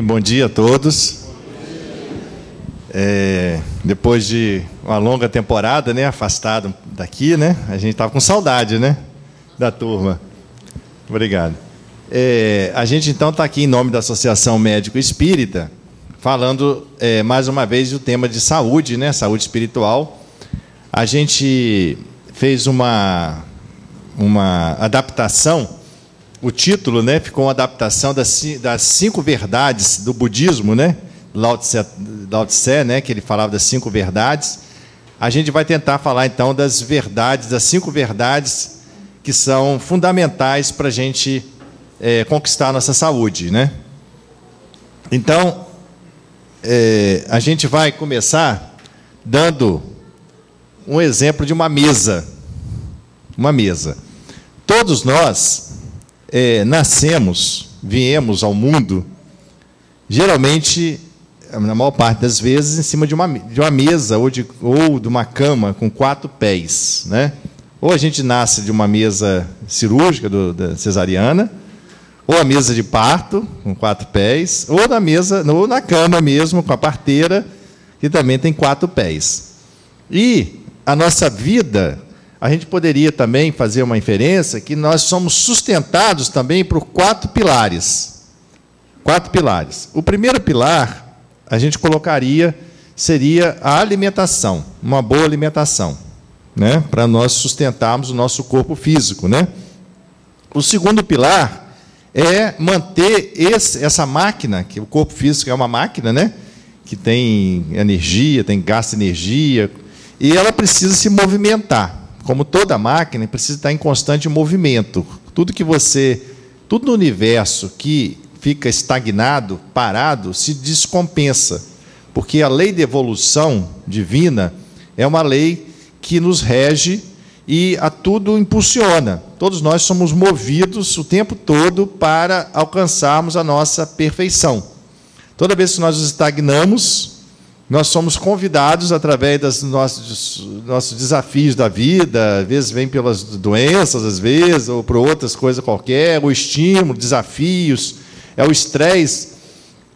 Bom dia a todos. Depois de uma longa temporada, né, afastado daqui, né, a gente estava com saudade, né, da turma. Obrigado. A gente, então, está aqui em nome da Associação Médico Espírita, falando mais uma vez do tema de saúde, né, saúde espiritual. A gente fez uma adaptação. O título, né, ficou uma adaptação das 5 verdades do budismo, né, Lao Tse, né, que ele falava das 5 verdades. A gente vai tentar falar, então, das 5 verdades que são fundamentais para a gente conquistar a nossa saúde, né? Então, a gente vai começar dando um exemplo de uma mesa. Uma mesa. Todos nós viemos ao mundo, geralmente, na maior parte das vezes, em cima de uma mesa ou de uma cama com 4 pés, né? Ou a gente nasce de uma mesa cirúrgica, da cesariana, ou a mesa de parto, com 4 pés, ou na cama mesmo, com a parteira, que também tem 4 pés. E a nossa vida, a gente poderia também fazer uma inferência que nós somos sustentados também por 4 pilares. 4 pilares. O primeiro pilar, a gente seria a alimentação, uma boa alimentação, né, para nós sustentarmos o nosso corpo físico, né? O segundo pilar é manter essa máquina, que o corpo físico é uma máquina, né, que tem energia, gasta energia, e ela precisa se movimentar. Como toda máquina, precisa estar em constante movimento. Tudo no universo que fica estagnado, parado, se descompensa, porque a lei de evolução divina é uma lei que nos rege e a tudo impulsiona. Todos nós somos movidos o tempo todo para alcançarmos a nossa perfeição. Toda vez que nós nos estagnamos, nós somos convidados, através dos nossos desafios da vida, às vezes vem pelas doenças, às vezes, ou por outras coisas qualquer, o estímulo, desafios, o estresse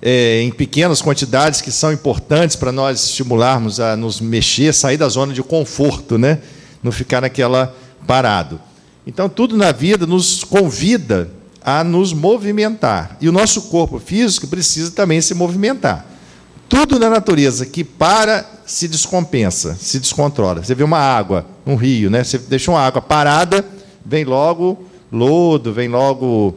em pequenas quantidades que são importantes para nós estimularmos a nos mexer, sair da zona de conforto, né? Não ficar naquela parado. Então, tudo na vida nos convida a nos movimentar. E o nosso corpo físico precisa também se movimentar. Tudo na natureza que se descompensa, se descontrola. Você vê uma água, um rio, né? Você deixa uma água parada, vem logo lodo, vem logo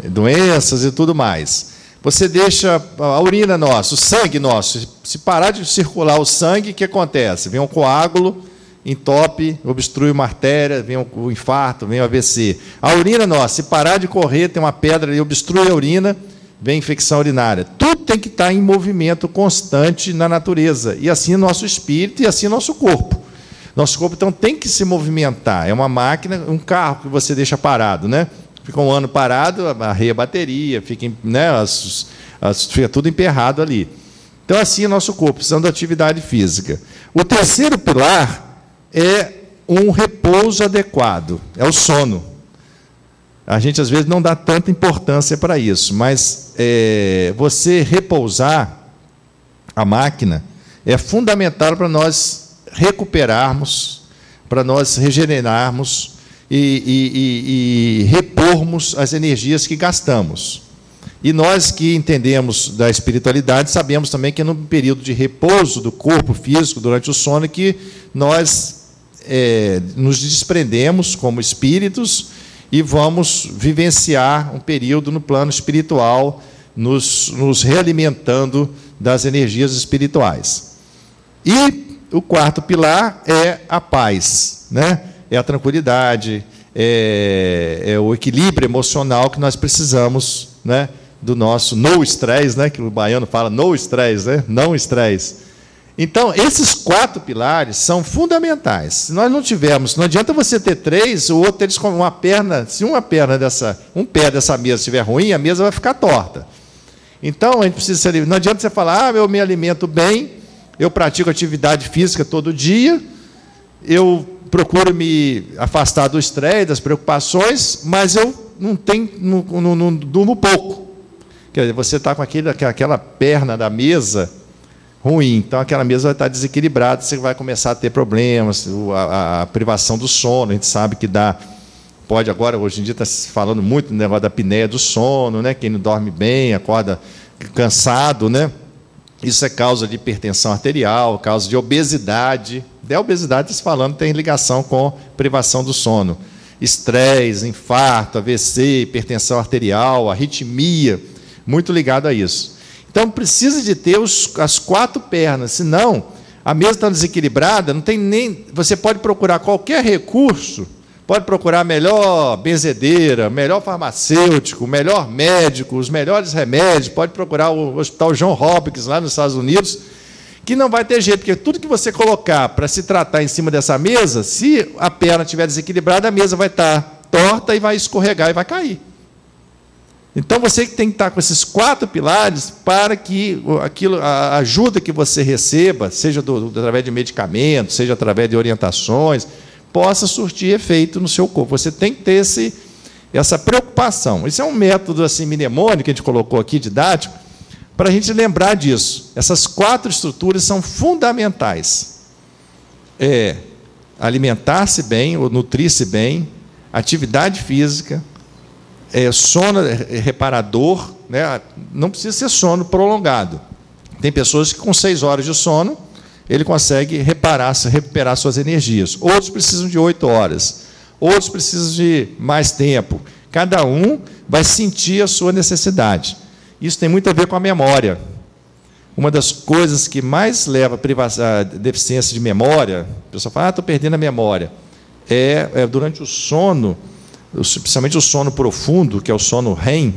doenças e tudo mais. Você deixa a urina nossa, o sangue nosso, se parar de circular o sangue, o que acontece? Vem um coágulo, entope, obstrui uma artéria, vem o infarto, vem o AVC. A urina nossa, se parar de correr, tem uma pedra ali, obstrui a urina, vem infecção urinária. Tudo tem que estar em movimento constante na natureza. E assim nosso espírito e assim nosso corpo. Nosso corpo, então, tem que se movimentar. É uma máquina, um carro que você deixa parado, né? Fica um ano parado, arreia a bateria, fica, né, fica tudo emperrado ali. Então, assim é nosso corpo, precisando de atividade física. O terceiro pilar é um repouso adequado, é o sono. A gente, às vezes, não dá tanta importância para isso, mas você repousar a máquina é fundamental para nós recuperarmos, para nós regenerarmos e repormos as energias que gastamos. E nós que entendemos da espiritualidade, sabemos também que é no período de repouso do corpo físico, durante o sono, que nós nos desprendemos como espíritos e vamos vivenciar um período no plano espiritual, nos realimentando das energias espirituais. E o quarto pilar é a paz, né? É a tranquilidade, é o equilíbrio emocional que nós precisamos, né? Do nosso no estresse, né? Que o baiano fala no estresse, né? Não estresse. Então, esses 4 pilares são fundamentais. Se nós não tivermos, não adianta você ter 3, o outro ter uma perna. Se um pé dessa mesa estiver ruim, a mesa vai ficar torta. Então, a gente precisa. Não adianta você falar, eu me alimento bem, eu pratico atividade física todo dia, eu procuro me afastar do estresse, das preocupações, mas eu não durmo pouco. Quer dizer, você está com aquela perna da mesa ruim, então aquela mesa vai estar desequilibrada, você vai começar a ter problemas, a privação do sono, a gente sabe que pode agora, hoje em dia está se falando muito do negócio da apneia do sono, né? Quem não dorme bem, acorda cansado, né? Isso é causa de hipertensão arterial, causa de obesidade. A obesidade, se falando, tem ligação com privação do sono. Estresse, infarto, AVC, hipertensão arterial, arritmia, muito ligado a isso. Então, precisa de ter as 4 pernas, senão a mesa está desequilibrada, não tem nem. Você pode procurar qualquer recurso, pode procurar a melhor benzedeira, melhor farmacêutico, melhor médico, os melhores remédios, pode procurar o Hospital John Hopkins, lá nos Estados Unidos, que não vai ter jeito, porque tudo que você colocar para se tratar em cima dessa mesa, se a perna estiver desequilibrada, a mesa vai estar torta e vai escorregar e vai cair. Então, você tem que estar com esses 4 pilares para que a ajuda que você receba, seja através de medicamentos, seja através de orientações, possa surtir efeito no seu corpo. Você tem que ter essa preocupação. Isso é um método assim, mnemônico que a gente colocou aqui, didático, para a gente lembrar disso. Essas 4 estruturas são fundamentais. Alimentar-se bem, ou nutrir-se bem, atividade física, sono reparador, né? Não precisa ser sono prolongado. Tem pessoas que com 6 horas de sono, ele consegue recuperar suas energias. Outros precisam de 8 horas. Outros precisam de mais tempo. Cada um vai sentir a sua necessidade. Isso tem muito a ver com a memória. Uma das coisas que mais leva a deficiência de memória, a pessoa fala, estou perdendo a memória, durante o sono, principalmente o sono profundo, que é o sono REM,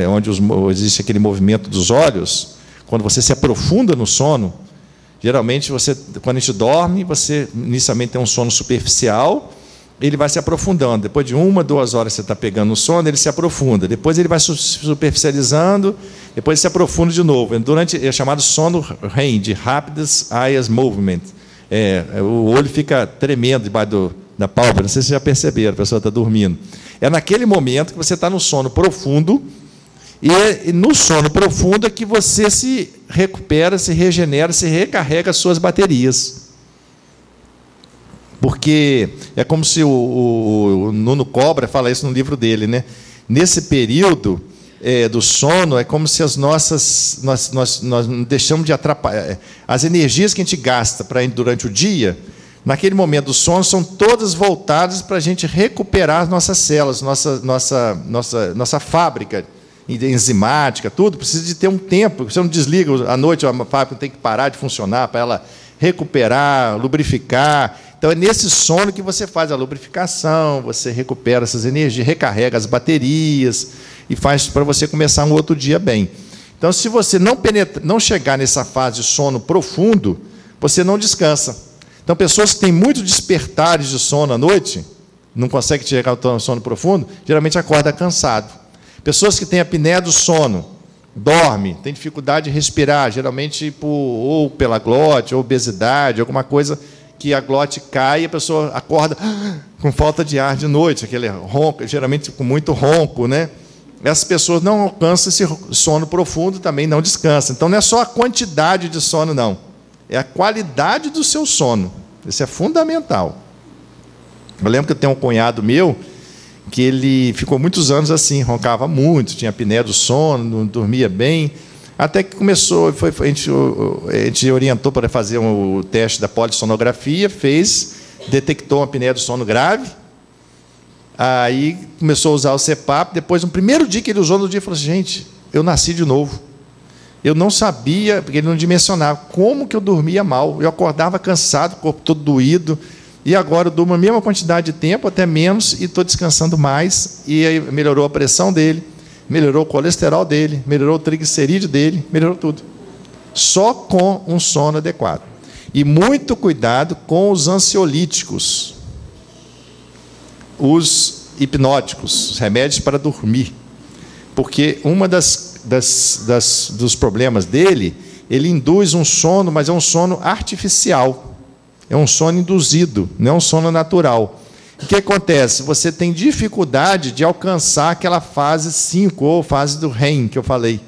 onde existe aquele movimento dos olhos. Quando você se aprofunda no sono, geralmente, quando a gente dorme, você inicialmente tem um sono superficial, ele vai se aprofundando. Depois de 1, 2 horas você está pegando o sono, ele se aprofunda. Depois ele vai superficializando, depois ele se aprofunda de novo. É chamado sono REM, de Rapid Eye Movement. O olho fica tremendo debaixo da pálpebra, não sei se vocês já perceberam, a pessoa está dormindo. É naquele momento que você está no sono profundo, e no sono profundo é que você se recupera, se regenera, se recarrega as suas baterias. Porque é como se o Nuno Cobra fala isso no livro dele, né? Nesse período do sono, é como se nós não deixamos de atrapalhar. As energias que a gente gasta durante o dia, naquele momento do sono, são todas voltadas para a gente recuperar as nossas células, nossa fábrica enzimática, tudo. Precisa de ter um tempo. Você não desliga à noite, a fábrica tem que parar de funcionar para ela recuperar, lubrificar. Então, é nesse sono que você faz a lubrificação, você recupera essas energias, recarrega as baterias e faz para você começar um outro dia bem. Então, se você não chegar nessa fase de sono profundo, você não descansa. Então, pessoas que têm muito despertares de sono à noite, não conseguem chegar ao sono profundo, geralmente acorda cansado. Pessoas que têm apneia do sono, dorme, tem dificuldade de respirar, geralmente ou pela glote, ou obesidade, alguma coisa que a glote cai e a pessoa acorda com falta de ar de noite, aquele ronco, geralmente com muito ronco, né? Essas pessoas não alcançam esse sono profundo, também não descansam. Então, não é só a quantidade de sono, não. É a qualidade do seu sono. Isso é fundamental. Eu lembro que eu tenho um cunhado meu que ele ficou muitos anos assim, roncava muito, tinha apneia do sono, não dormia bem, até que começou, a gente orientou para fazer o teste da polissonografia, fez, detectou uma apneia do sono grave, aí começou a usar o CPAP, depois, no primeiro dia que ele usou, no dia, ele falou assim, gente, eu nasci de novo. Eu não sabia, porque ele não dimensionava, como que eu dormia mal. Eu acordava cansado, o corpo todo doído, e agora eu durmo a mesma quantidade de tempo, até menos, e estou descansando mais, e aí melhorou a pressão dele, melhorou o colesterol dele, melhorou o triglicerídeo dele, melhorou tudo. Só com um sono adequado. E muito cuidado com os ansiolíticos, os hipnóticos, os remédios para dormir. Porque uma dos problemas dele, ele induz um sono, mas é um sono artificial. É um sono induzido, não é um sono natural. o que acontece? Você tem dificuldade de alcançar aquela fase 5, ou fase do REM, que eu falei.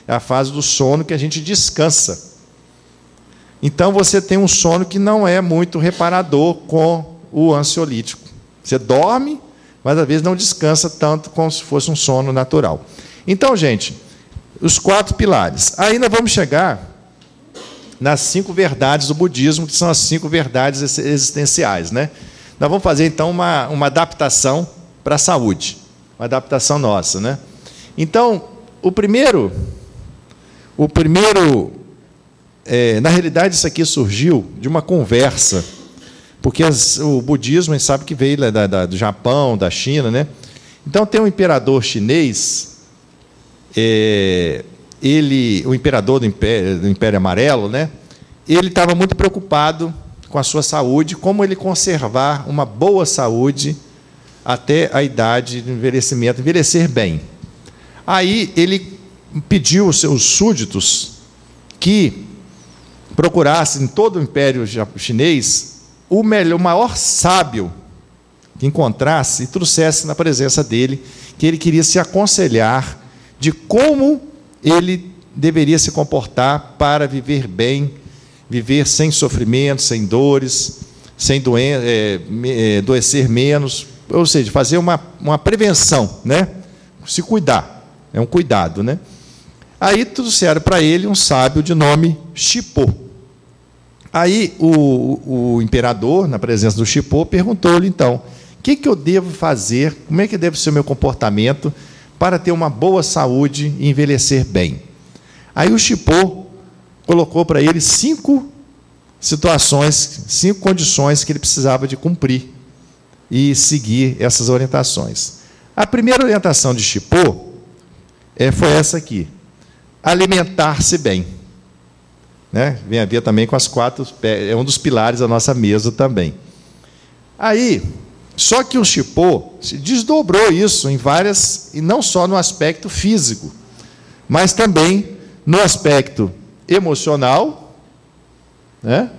É a fase do sono que a gente descansa. Então, você tem um sono que não é muito reparador com o ansiolítico. Você dorme, mas às vezes não descansa tanto como se fosse um sono natural. Então, gente, os 4 pilares. Aí nós vamos chegar nas 5 verdades do budismo, que são as 5 verdades existenciais, né? Nós vamos fazer, então, uma adaptação para a saúde, uma adaptação nossa, né? Então, o primeiro, na realidade, isso aqui surgiu de uma conversa, porque o budismo, a gente sabe que veio do Japão, da China, né? Então, tem um imperador chinês, o imperador do Império Amarelo, né? Ele estava muito preocupado com a sua saúde, como ele conservar uma boa saúde até a idade de envelhecimento, envelhecer bem. Aí ele pediu aos seus súditos que procurassem em todo o Império Chinês o maior sábio que encontrasse e trouxesse na presença dele, que ele queria se aconselhar de como ele deveria se comportar para viver bem, viver sem sofrimento, sem dores, sem adoecer menos, ou seja, fazer uma prevenção, né? Se cuidar, é um cuidado, né? Aí trouxeram para ele um sábio de nome Shippo. Aí o imperador, na presença do Shippo, perguntou-lhe, então, o que eu devo fazer, como é que deve ser o meu comportamento para ter uma boa saúde e envelhecer bem? Aí o Shippo colocou para ele 5 situações, 5 condições que ele precisava de cumprir e seguir essas orientações. A primeira orientação de Shippo foi essa aqui: alimentar-se bem. Né? Vem a ver também com as 4, é um dos pilares da nossa mesa também. Aí, só que o Shippo se desdobrou isso em várias, e não só no aspecto físico, mas também no aspecto emocional, né?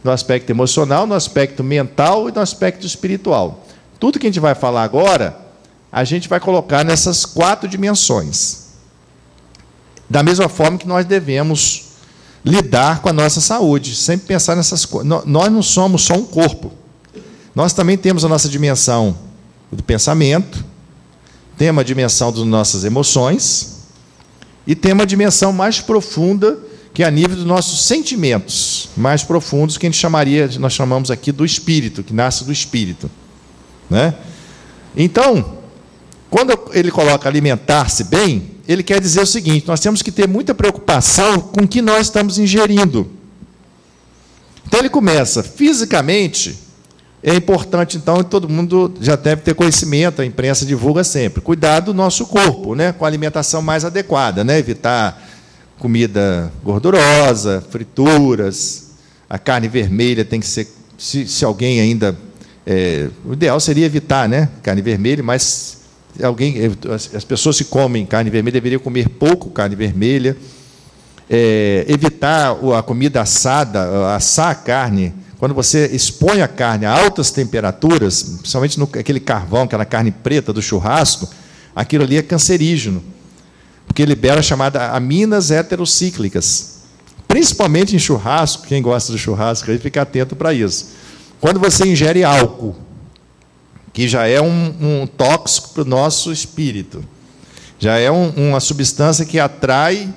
No aspecto emocional, no aspecto mental e no aspecto espiritual. Tudo que a gente vai falar agora, a gente vai colocar nessas 4 dimensões. Da mesma forma que nós devemos lidar com a nossa saúde, sempre pensar nessas coisas. Nós não somos só um corpo. Nós também temos a nossa dimensão do pensamento, temos a dimensão das nossas emoções e temos a dimensão mais profunda, que é a nível dos nossos sentimentos mais profundos, que nós chamamos aqui do espírito, que nasce do espírito, né? Então, quando ele coloca alimentar-se bem, ele quer dizer o seguinte: nós temos que ter muita preocupação com o que nós estamos ingerindo. Então ele começa, fisicamente, é importante, então, todo mundo já deve ter conhecimento, a imprensa divulga sempre, cuidar do nosso corpo, né, com a alimentação mais adequada, né, evitar comida gordurosa, frituras, a carne vermelha tem que ser, se alguém ainda, o ideal seria evitar, né, carne vermelha, mas as pessoas que comem carne vermelha deveriam comer pouco carne vermelha, evitar a comida assada, assar a carne. Quando você expõe a carne a altas temperaturas, principalmente aquele carvão, aquela carne preta do churrasco, aquilo ali é cancerígeno, porque libera a chamada aminas heterocíclicas, principalmente em churrasco. Quem gosta do churrasco aí fica atento para isso. Quando você ingere álcool, que já é um tóxico para o nosso espírito, já é uma substância que atrai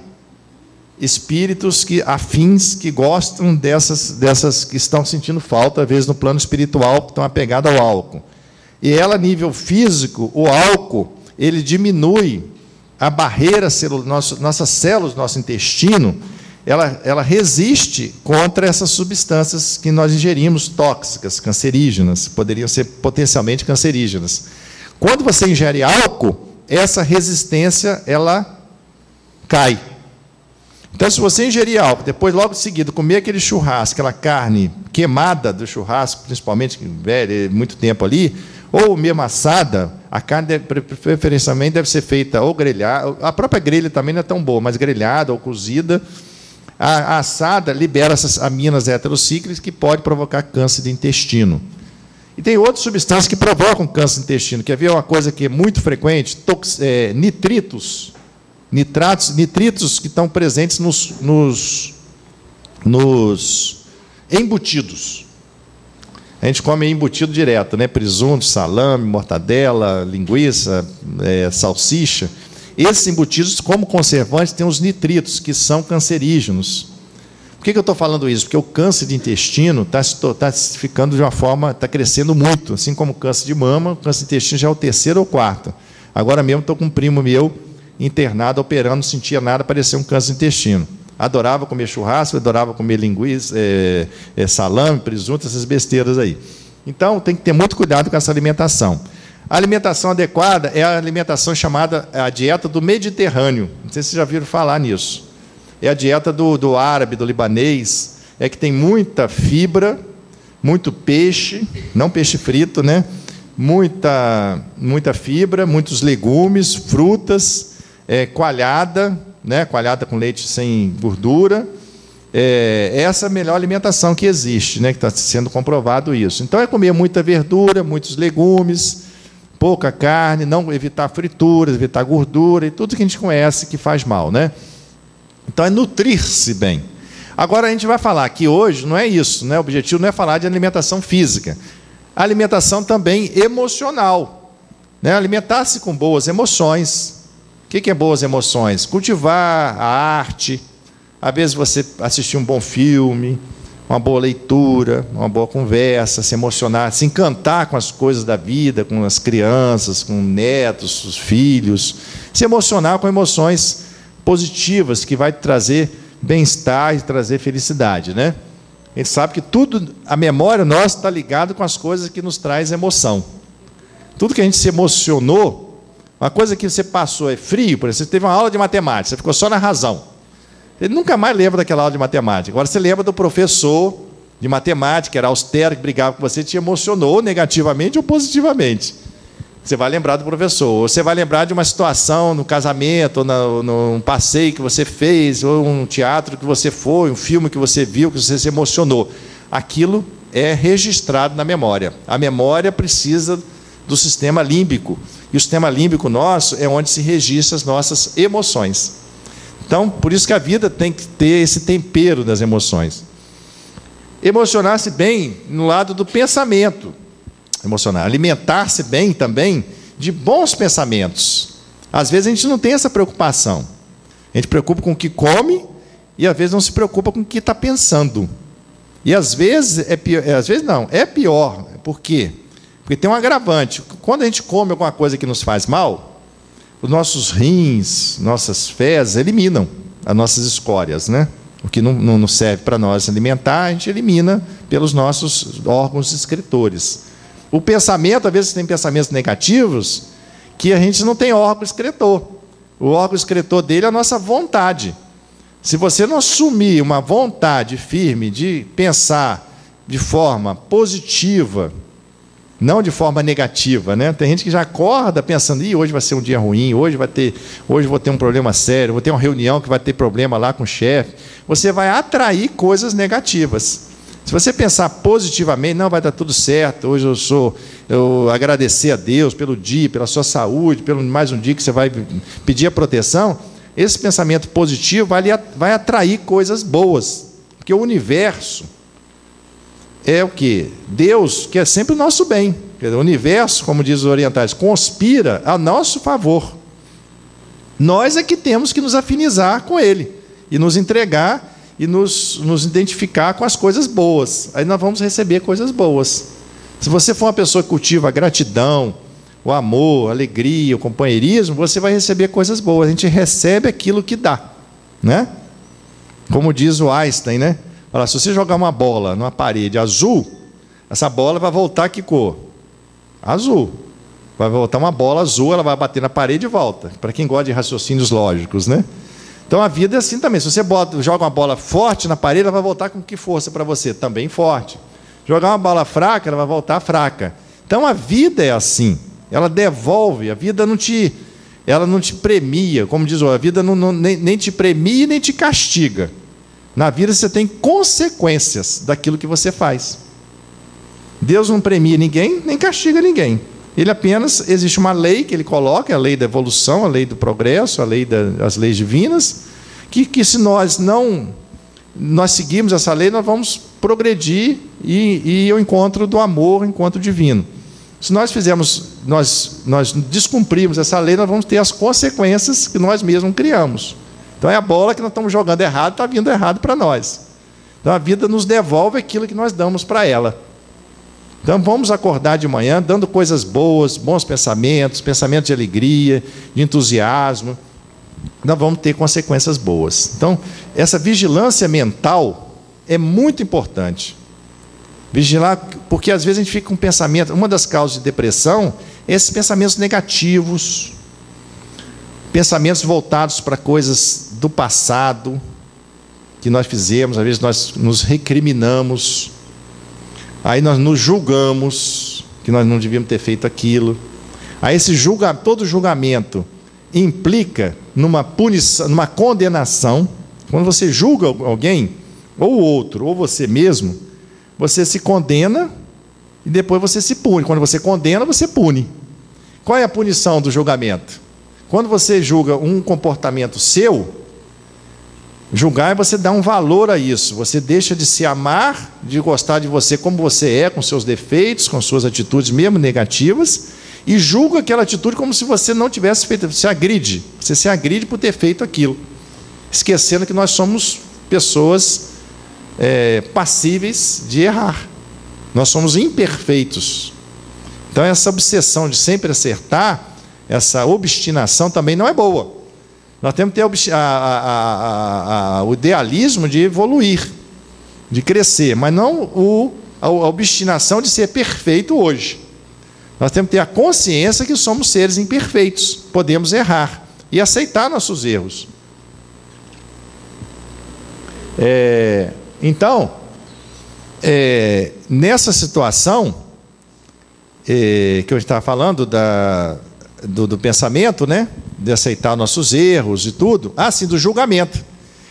espíritos afins que gostam dessas que estão sentindo falta, às vezes, no plano espiritual, que estão apegados ao álcool. E ela, a nível físico, o álcool, ele diminui a barreira celular, nossas células, nosso intestino, ela resiste contra essas substâncias que nós ingerimos, tóxicas, cancerígenas, poderiam ser potencialmente cancerígenas. Quando você ingere álcool, essa resistência, ela cai. Então, se você ingerir álcool, depois, logo em seguida, comer aquele churrasco, aquela carne queimada do churrasco, principalmente, muito tempo ali, ou mesmo assada, a carne, preferencialmente, deve ser feita ou grelhada, a própria grelha também não é tão boa, mas grelhada ou cozida. A assada libera essas aminas heterocíclicas que pode provocar câncer de intestino. E tem outras substâncias que provocam câncer do intestino. Quer ver uma coisa que é muito frequente? Nitritos. Nitritos que estão presentes nos embutidos. A gente come embutido direto, né? Presunto, salame, mortadela, linguiça, salsicha. Esses embutidos, como conservantes, têm os nitritos, que são cancerígenos. Por que eu estou falando isso? Porque o câncer de intestino está ficando de uma forma, está crescendo muito, assim como o câncer de mama. O câncer de intestino já é o 3º ou 4º. Agora mesmo estou com um primo meu internado, operando, não sentia nada, parecia um câncer de intestino. Adorava comer churrasco, adorava comer linguiça, salame, presunto, essas besteiras aí. Então, tem que ter muito cuidado com essa alimentação. A alimentação adequada é a alimentação chamada a dieta do Mediterrâneo. Não sei se vocês já viram falar nisso. É a dieta do árabe, do libanês, que tem muita fibra, muito peixe, não peixe frito, né? Muita fibra, muitos legumes, frutas, coalhada, né? Coalhada com leite sem gordura. Essa é a melhor alimentação que existe, né? Que está sendo comprovado isso. Então, é comer muita verdura, muitos legumes, pouca carne, não evitar frituras, evitar gordura e tudo que a gente conhece que faz mal, né? Então, é nutrir-se bem. Agora, a gente vai falar que hoje não é isso, né? O objetivo não é falar de alimentação física. A alimentação também emocional, né? Alimentar-se com boas emoções. O que é boas emoções? Cultivar a arte, às vezes você assistir um bom filme, uma boa leitura, uma boa conversa, se emocionar, se encantar com as coisas da vida, com as crianças, com netos, os filhos, se emocionar com emoções positivas, que vai trazer bem-estar e trazer felicidade, né? A gente sabe que tudo, a memória nossa está ligada com as coisas que nos traz emoção. Tudo que a gente se emocionou, uma coisa que você passou é frio, por exemplo, você teve uma aula de matemática, você ficou só na razão. Ele nunca mais lembra daquela aula de matemática. Agora você lembra do professor de matemática, que era austero, que brigava com você, te emocionou negativamente ou positivamente. Você vai lembrar do professor. Ou você vai lembrar de uma situação no casamento, ou num passeio que você fez, ou um teatro que você foi, um filme que você viu, que você se emocionou. Aquilo é registrado na memória. A memória precisa do sistema límbico. E o sistema límbico nosso é onde se registra as nossas emoções. Então, por isso que a vida tem que ter esse tempero das emoções. Emocionar-se bem no lado do pensamento. Alimentar-se bem também de bons pensamentos. Às vezes a gente não tem essa preocupação. A gente preocupa com o que come e às vezes não se preocupa com o que está pensando. E às vezes é pior, é pior. Por quê? Porque tem um agravante. Quando a gente come alguma coisa que nos faz mal, os nossos rins, nossas fezes eliminam as nossas escórias, né? O que não serve para nós alimentar, a gente elimina pelos nossos órgãos excretores. O pensamento, às vezes tem pensamentos negativos, que a gente não tem órgão excretor. O órgão excretor dele é a nossa vontade. Se você não assumir uma vontade firme de pensar de forma positiva, não de forma negativa, né? Tem gente que já acorda pensando, hoje vai ser um dia ruim, hoje vou ter um problema sério, vou ter uma reunião que vai ter problema lá com o chefe. Você vai atrair coisas negativas. Se você pensar positivamente, não, vai dar tudo certo, hoje eu agradecer a Deus pelo dia, pela sua saúde, pelo mais um dia que você vai pedir a proteção, esse pensamento positivo vai atrair coisas boas. Porque o universo é o quê? Deus quer sempre o nosso bem. O universo, como dizem os orientais, conspira a nosso favor. Nós é que temos que nos afinizar com Ele e nos entregar e nos identificar com as coisas boas. Aí nós vamos receber coisas boas. Se você for uma pessoa que cultiva a gratidão, o amor, a alegria, o companheirismo, você vai receber coisas boas. A gente recebe aquilo que dá, né? Como diz o Einstein, né? Olha, se você jogar uma bola numa parede azul, essa bola vai voltar que cor? Azul. Vai voltar uma bola azul, ela vai bater na parede e volta. Para quem gosta de raciocínios lógicos, né? Então a vida é assim também. Se você joga uma bola forte na parede, ela vai voltar com que força para você? Também forte. Jogar uma bola fraca, ela vai voltar fraca. Então a vida é assim. Ela devolve. A vida ela não te premia. Como diz, a vida nem te premia nem te castiga. Na vida você tem consequências daquilo que você faz. Deus não premia ninguém, nem castiga ninguém. Ele apenas, existe uma lei que ele coloca, a lei da evolução, a lei do progresso, as leis divinas, que se nós seguirmos essa lei, nós vamos progredir e ao encontro do amor, ao encontro divino. Se nós descumprirmos essa lei, nós vamos ter as consequências que nós mesmos criamos. Então é a bola que nós estamos jogando errado, está vindo errado para nós. Então a vida nos devolve aquilo que nós damos para ela. Então vamos acordar de manhã dando coisas boas, bons pensamentos, pensamentos de alegria, de entusiasmo. Nós vamos ter consequências boas. Então, essa vigilância mental é muito importante. Vigilar, porque às vezes a gente fica com pensamento. Uma das causas de depressão é esses pensamentos negativos, pensamentos voltados para coisas do passado que nós fizemos, às vezes nós nos recriminamos, aí nós nos julgamos que nós não devíamos ter feito aquilo. Aí todo julgamento implica numa punição, numa condenação. Quando você julga alguém, ou o outro, ou você mesmo, você se condena e depois você se pune. Quando você condena, você pune. Qual é a punição do julgamento? Quando você julga um comportamento seu, julgar é você dar um valor a isso. Você deixa de se amar, de gostar de você como você é, com seus defeitos, com suas atitudes mesmo negativas, e julga aquela atitude como se você não tivesse feito. Você se agride por ter feito aquilo, esquecendo que nós somos pessoas passíveis de errar. Nós somos imperfeitos. Então essa obsessão de sempre acertar, essa obstinação também não é boa. Nós temos que ter o idealismo de evoluir, de crescer, mas não a obstinação de ser perfeito hoje. Nós temos que ter a consciência que somos seres imperfeitos, podemos errar e aceitar nossos erros. Então, nessa situação que eu estava falando do pensamento, né? De aceitar nossos erros e tudo, sim, do julgamento.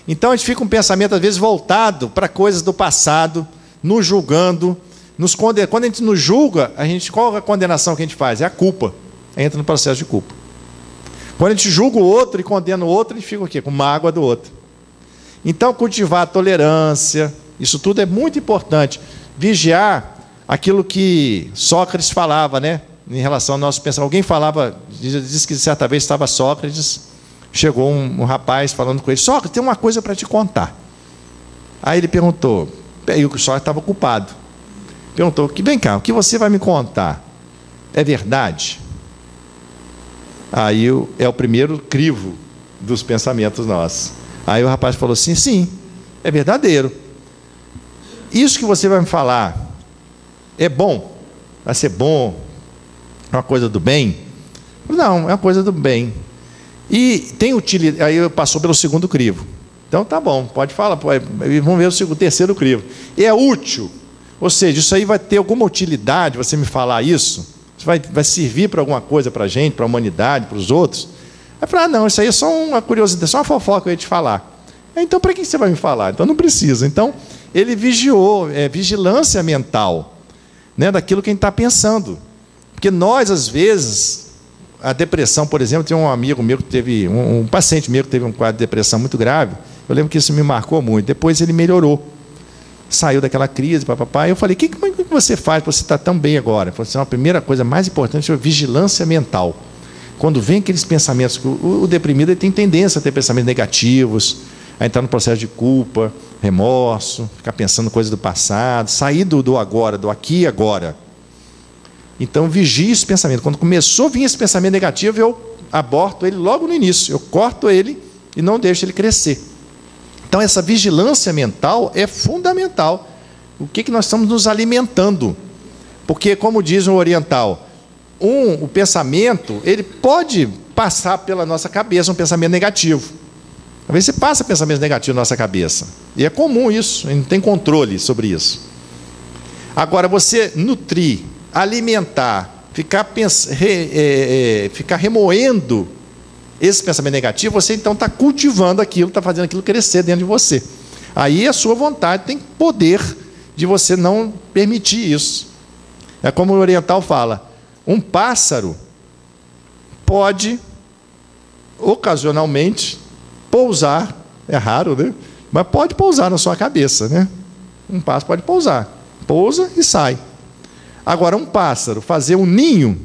Então a gente fica com um pensamento às vezes voltado para coisas do passado, nos julgando, quando a gente nos julga, qual é a condenação que a gente faz? É a culpa, entra no processo de culpa. Quando a gente julga o outro e condena o outro, a gente fica o quê? Com mágoa do outro. Então cultivar a tolerância, isso tudo é muito importante. Vigiar aquilo que Sócrates falava, né? Em relação ao nosso pensamento. Alguém falava, diz que certa vez estava Sócrates, chegou um rapaz falando com ele: Sócrates, tem uma coisa para te contar. Aí ele perguntou, e o Sócrates estava ocupado, perguntou: vem cá, o que você vai me contar é verdade? Aí é o primeiro crivo dos pensamentos nossos. Aí o rapaz falou assim: sim, é verdadeiro. Isso que você vai me falar é bom? Vai ser bom? É uma coisa do bem? Não, é uma coisa do bem. E tem utilidade. Aí passou pelo segundo crivo. Então tá bom, pode falar. Vamos ver o terceiro crivo. E é útil. Ou seja, isso aí vai ter alguma utilidade, você me falar isso? Isso vai servir para alguma coisa para a gente, para a humanidade, para os outros? Aí falar: não, isso aí é só uma curiosidade, só uma fofoca que eu ia te falar. Então para que você vai me falar? Então não precisa. Então ele vigiou, vigilância mental, né, daquilo que a gente está pensando. Porque nós, às vezes, a depressão, por exemplo, tem um amigo meu que teve, um paciente meu que teve um quadro de depressão muito grave. Eu lembro que isso me marcou muito. Depois ele melhorou, saiu daquela crise, papapá. Eu falei: o que você faz para você estar tão bem agora? Ele falou assim: a primeira coisa mais importante é a vigilância mental. Quando vem aqueles pensamentos, o deprimido ele tem tendência a ter pensamentos negativos, a entrar no processo de culpa, remorso, ficar pensando coisas do passado, sair do agora, do aqui e agora. Então vigie esse pensamento. Quando começou a vir esse pensamento negativo, eu aborto ele logo no início, eu corto ele e não deixo ele crescer. Então essa vigilância mental é fundamental. O que nós estamos nos alimentando? Porque, como diz o oriental, o pensamento, ele pode passar pela nossa cabeça um pensamento negativo. Às vezes você passa pensamento negativo na nossa cabeça. E é comum isso, a gente não tem controle sobre isso. Agora, você nutrir, alimentar, ficar remoendo esse pensamento negativo, você então está cultivando aquilo, está fazendo aquilo crescer dentro de você. Aí a sua vontade tem poder de você não permitir isso. É como o oriental fala, um pássaro pode, ocasionalmente, pousar, é raro, né? Mas pode pousar na sua cabeça, né? Um pássaro pode pousar, pousa e sai. Agora, um pássaro fazer um ninho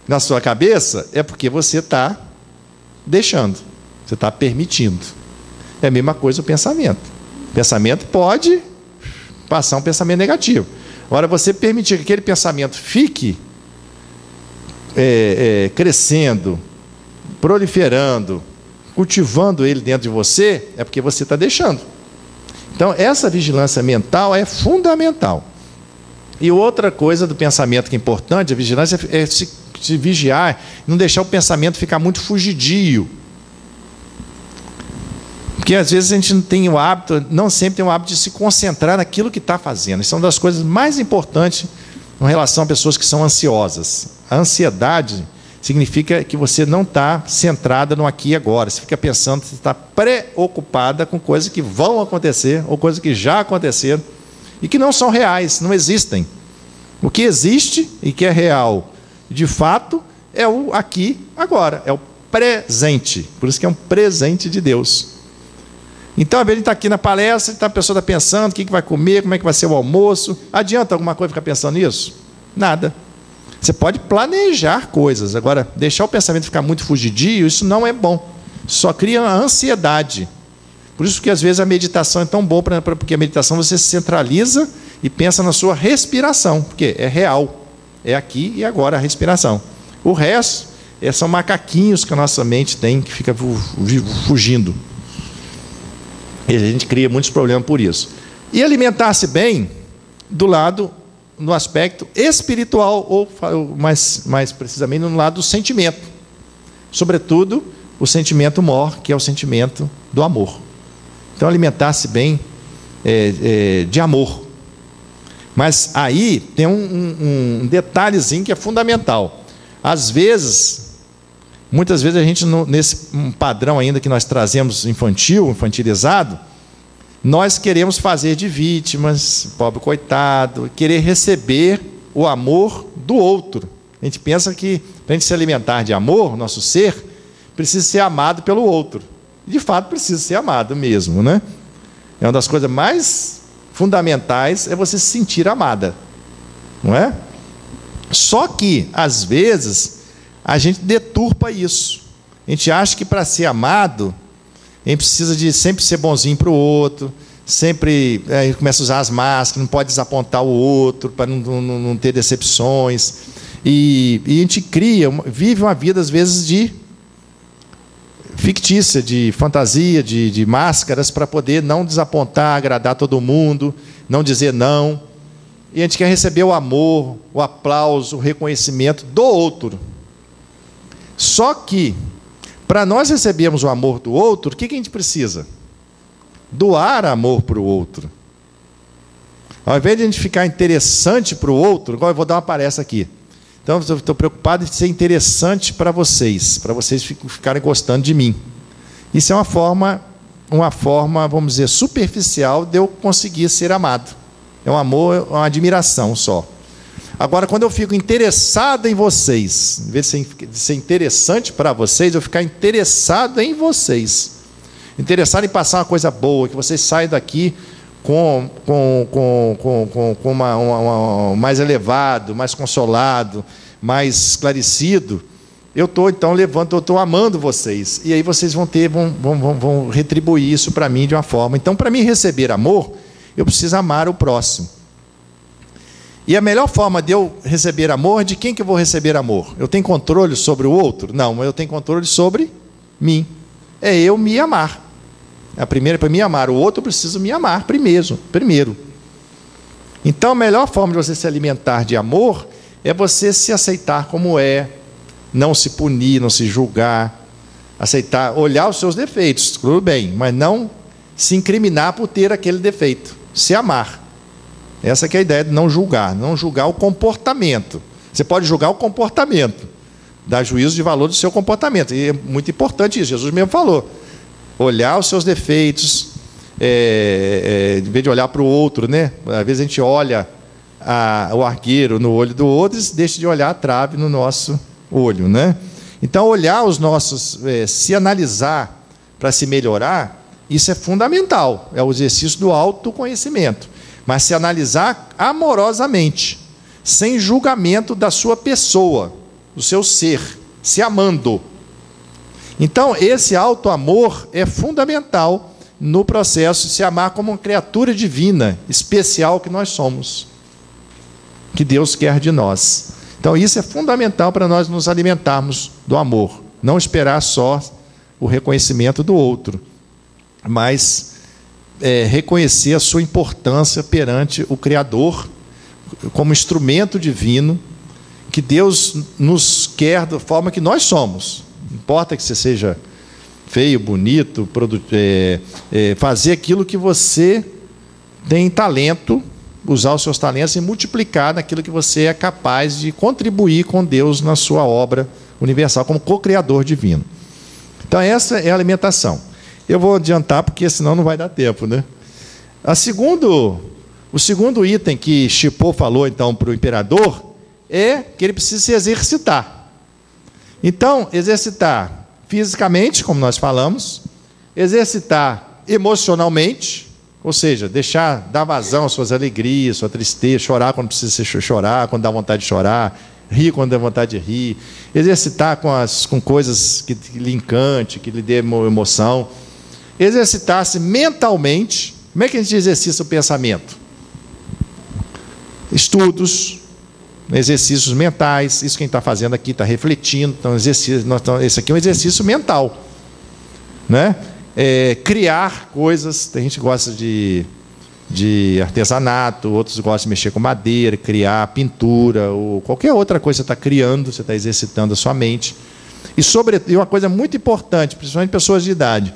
na sua cabeça é porque você está deixando, você está permitindo. É a mesma coisa o pensamento. O pensamento pode passar um pensamento negativo. Agora, você permitir que aquele pensamento fique crescendo, proliferando, cultivando ele dentro de você, é porque você está deixando. Então, essa vigilância mental é fundamental. E outra coisa do pensamento que é importante, a vigilância, é se vigiar, não deixar o pensamento ficar muito fugidio. Porque às vezes a gente não tem o hábito, não sempre tem o hábito de se concentrar naquilo que está fazendo. Isso é uma das coisas mais importantes em relação a pessoas que são ansiosas. A ansiedade significa que você não está centrada no aqui e agora. Você fica pensando, você está preocupada com coisas que vão acontecer, ou coisas que já aconteceram, e que não são reais, não existem. O que existe e que é real, de fato, é o aqui, agora, é o presente. Por isso que é um presente de Deus. Então, às vezes, ele está aqui na palestra, a pessoa está pensando o que vai comer, como é que vai ser o almoço. Adianta alguma coisa ficar pensando nisso? Nada. Você pode planejar coisas. Agora, deixar o pensamento ficar muito fugidio, isso não é bom. Só cria uma ansiedade. Por isso que, às vezes, a meditação é tão boa, porque a meditação você se centraliza e pensa na sua respiração, porque é real. É aqui e agora a respiração. O resto são macaquinhos que a nossa mente tem, que fica fugindo. E a gente cria muitos problemas por isso. E alimentar-se bem no aspecto espiritual, ou mais precisamente no lado do sentimento. Sobretudo, o sentimento maior, que é o sentimento do amor. Então, alimentar-se bem de amor. Mas aí tem um detalhezinho que é fundamental. Às vezes, muitas vezes a gente, nesse padrão ainda que nós trazemos infantilizado, nós queremos fazer de vítimas, pobre coitado, querer receber o amor do outro. A gente pensa que, para a gente se alimentar de amor, nosso ser, precisa ser amado pelo outro. De fato, precisa ser amado mesmo, né? É uma das coisas mais fundamentais, é você se sentir amada, não é? Só que, às vezes, a gente deturpa isso. A gente acha que para ser amado, a gente precisa de sempre ser bonzinho para o outro, sempre a gente começa a usar as máscaras, não pode desapontar o outro, para não ter decepções. E a gente vive uma vida, às vezes, fictícia, de fantasia, de máscaras, para poder não desapontar, agradar todo mundo, não dizer não. E a gente quer receber o amor, o aplauso, o reconhecimento do outro. Só que, para nós recebermos o amor do outro, o que a gente precisa? Doar amor para o outro. Ao invés de a gente ficar interessante para o outro, igual eu vou dar uma palestra aqui. Então, eu estou preocupado em ser interessante para vocês ficarem gostando de mim. Isso é uma forma, vamos dizer, superficial de eu conseguir ser amado. É um amor, é uma admiração só. Agora, quando eu fico interessado em vocês, em vez de ser interessante para vocês, eu ficar interessado em vocês. Interessado em passar uma coisa boa, que vocês saiam daqui com mais elevado, mais consolado, mais esclarecido. Eu estou, então, eu estou amando vocês. E aí vocês vão retribuir isso para mim de uma forma. Então, para mim receber amor, eu preciso amar o próximo. E a melhor forma de eu receber amor, de quem que eu vou receber amor? Eu tenho controle sobre o outro? Não, mas eu tenho controle sobre mim. É eu me amar. A primeira, para me amar o outro, eu preciso me amar primeiro. Então, a melhor forma de você se alimentar de amor é você se aceitar como é, não se punir, não se julgar, aceitar, olhar os seus defeitos, tudo bem, mas não se incriminar por ter aquele defeito. Se amar. Essa que é a ideia de não julgar o comportamento. Você pode julgar o comportamento, dar juízo de valor do seu comportamento, e é muito importante isso, Jesus mesmo falou. Olhar os seus defeitos, em vez de olhar para o outro, né? Às vezes a gente olha o argueiro no olho do outro e deixa de olhar a trave no nosso olho, né? Então, olhar os nossos, se analisar para se melhorar, isso é fundamental, é o exercício do autoconhecimento. Mas se analisar amorosamente, sem julgamento da sua pessoa, do seu ser, se amando. Então, esse auto-amor é fundamental no processo de se amar como uma criatura divina, especial que nós somos, que Deus quer de nós. Então, isso é fundamental para nós nos alimentarmos do amor. Não esperar só o reconhecimento do outro, mas reconhecer a sua importância perante o Criador, como instrumento divino, que Deus nos quer da forma que nós somos. Não importa que você seja feio, bonito, fazer aquilo que você tem talento, usar os seus talentos e multiplicar naquilo que você é capaz de contribuir com Deus na sua obra universal, como co-criador divino. Então, essa é a alimentação. Eu vou adiantar, porque senão não vai dar tempo, né? O segundo item que Shippo falou, então, para o imperador, é que ele precisa se exercitar. Então, exercitar fisicamente, como nós falamos, exercitar emocionalmente, ou seja, dar vazão às suas alegrias, sua tristeza, chorar quando precisa chorar, quando dá vontade de chorar, rir quando dá vontade de rir, exercitar com coisas que lhe encante, que lhe dê emoção, exercitar-se mentalmente. Como é que a gente exercita o pensamento? Estudos, exercícios mentais, isso quem está fazendo aqui, está refletindo, então, esse aqui é um exercício mental, né? Criar coisas, tem gente que gosta de artesanato, outros gostam de mexer com madeira, criar pintura, ou qualquer outra coisa que você está criando, você está exercitando a sua mente. E uma coisa muito importante, principalmente pessoas de idade,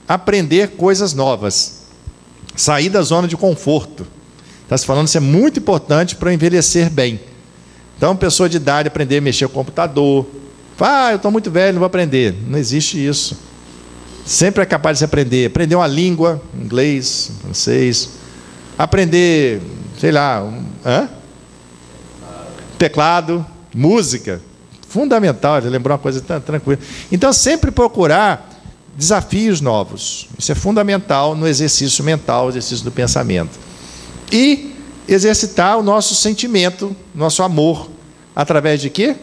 aprender coisas novas, sair da zona de conforto. Está se falando, isso é muito importante para envelhecer bem. Então, pessoa de idade aprender a mexer com o computador, eu estou muito velho, não vou aprender. Não existe isso. Sempre é capaz de se aprender uma língua, inglês, francês, aprender, sei lá, teclado, música, fundamental, lembrou uma coisa tão tranquila. Então, sempre procurar desafios novos, isso é fundamental no exercício mental, exercício do pensamento. E exercitar o nosso sentimento, nosso amor, através de quê?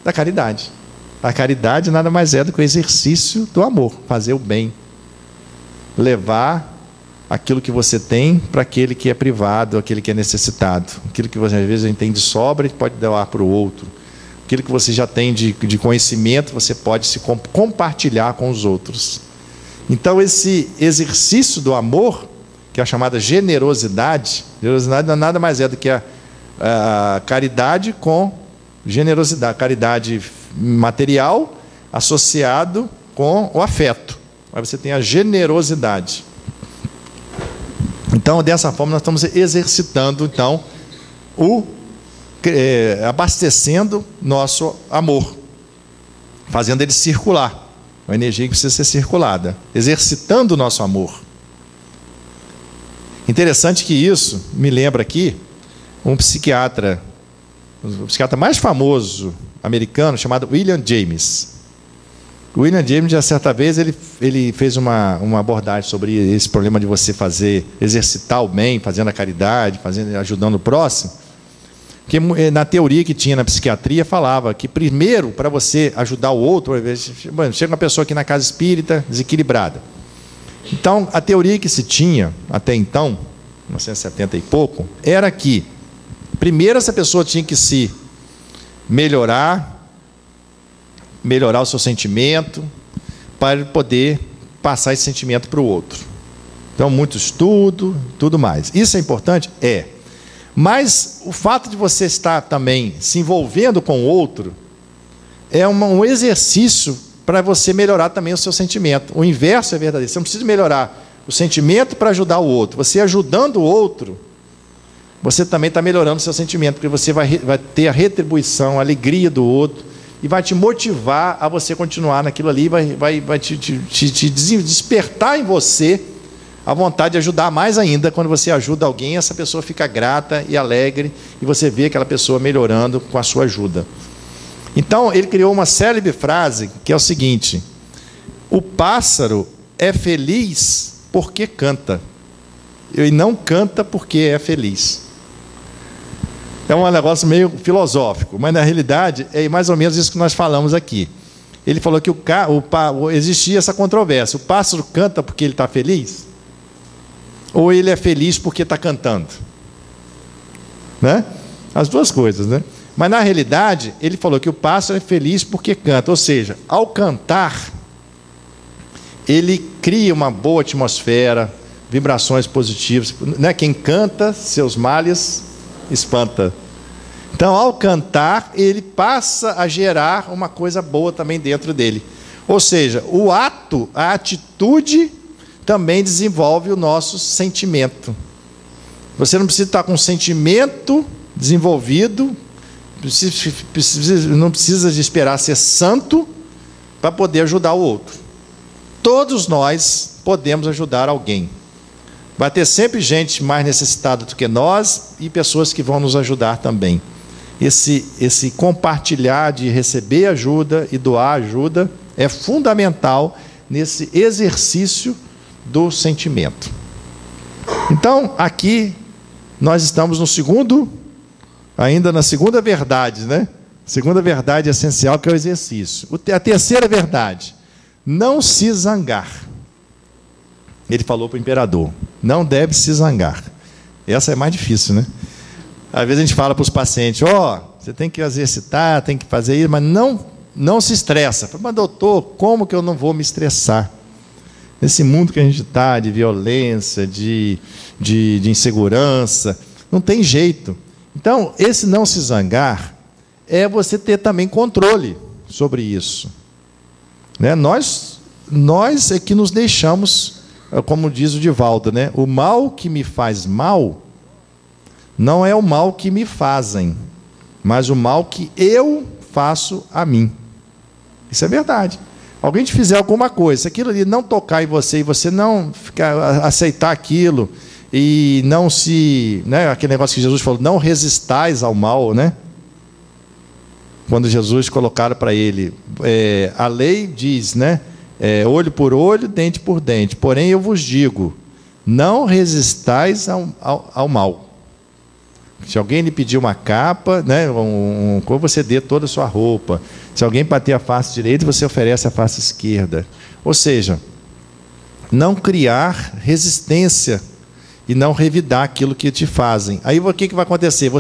Da caridade. A caridade nada mais é do que o exercício do amor, fazer o bem, levar aquilo que você tem para aquele que é privado, aquele que é necessitado, aquilo que você às vezes tem de sobra e pode doar para o outro, aquilo que você já tem de conhecimento, você pode se compartilhar com os outros. Então, esse exercício do amor, que é a chamada generosidade nada mais é do que a caridade com generosidade, caridade material associado com o afeto. Aí você tem a generosidade. Então, dessa forma, nós estamos exercitando, então, abastecendo nosso amor, fazendo ele circular, uma energia que precisa ser circulada, exercitando o nosso amor. Interessante que isso me lembra aqui um psiquiatra, o psiquiatra mais famoso americano, chamado William James. O William James, já certa vez, ele fez uma abordagem sobre esse problema de você exercitar o bem, fazendo a caridade, ajudando o próximo. Porque na teoria que tinha na psiquiatria, falava que primeiro, para você ajudar o outro, chega uma pessoa aqui na casa espírita desequilibrada. Então, a teoria que se tinha até então, 1970 e pouco, era que primeiro essa pessoa tinha que se melhorar o seu sentimento, para poder passar esse sentimento para o outro. Então, muito estudo, tudo mais. Isso é importante? É. Mas o fato de você estar também se envolvendo com o outro é um exercício para você melhorar também o seu sentimento. O inverso é verdadeiro. Você não precisa melhorar o sentimento para ajudar o outro. Você ajudando o outro, você também está melhorando o seu sentimento, porque você vai ter a retribuição, a alegria do outro, e vai te motivar a você continuar naquilo ali, vai te despertar em você a vontade de ajudar mais ainda. Quando você ajuda alguém, essa pessoa fica grata e alegre, e você vê aquela pessoa melhorando com a sua ajuda. Então, ele criou uma célebre frase, que é o seguinte: o pássaro é feliz porque canta, e não canta porque é feliz. É um negócio meio filosófico, mas na realidade é mais ou menos isso que nós falamos aqui. Ele falou que existia essa controvérsia: o pássaro canta porque ele está feliz? Ou ele é feliz porque está cantando? Né? As duas coisas, né? Mas na realidade, ele falou que o pássaro é feliz porque canta, ou seja, ao cantar, ele cria uma boa atmosfera, vibrações positivas, né? Quem canta, seus males espanta. Então, ao cantar, ele passa a gerar uma coisa boa também dentro dele. Ou seja, o ato, a atitude, também desenvolve o nosso sentimento. Você não precisa estar com um sentimento desenvolvido, não precisa de esperar ser santo para poder ajudar o outro. Todos nós podemos ajudar alguém. Vai ter sempre gente mais necessitada do que nós e pessoas que vão nos ajudar também. Esse compartilhar de receber ajuda e doar ajuda é fundamental nesse exercício do sentimento. Então, aqui nós estamos ainda na segunda verdade, né? Segunda verdade essencial, que é o exercício. A terceira verdade: não se zangar. Ele falou para o imperador: não deve se zangar. Essa é mais difícil, né? Às vezes a gente fala para os pacientes: você tem que exercitar, tem que fazer isso, mas não se estressa. Mas doutor, como que eu não vou me estressar? Nesse mundo que a gente está, de violência, de insegurança, não tem jeito. Então, esse não se zangar é você ter também controle sobre isso. Né? Nós é que nos deixamos, como diz o Divaldo, né? O mal que me faz mal não é o mal que me fazem, mas o mal que eu faço a mim. Isso é verdade. Alguém te fizer alguma coisa, se aquilo ali não tocar em você e você não aceitar aquilo e não se... Né, aquele negócio que Jesus falou: não resistais ao mal, né? Quando Jesus colocaram para ele, a lei diz, né? Olho por olho, dente por dente. Porém, eu vos digo, não resistais ao mal. Se alguém lhe pedir uma capa, né, você dê toda a sua roupa. Se alguém bater a face direita, você oferece a face esquerda. Ou seja, não criar resistência e não revidar aquilo que te fazem. Aí o que vai acontecer?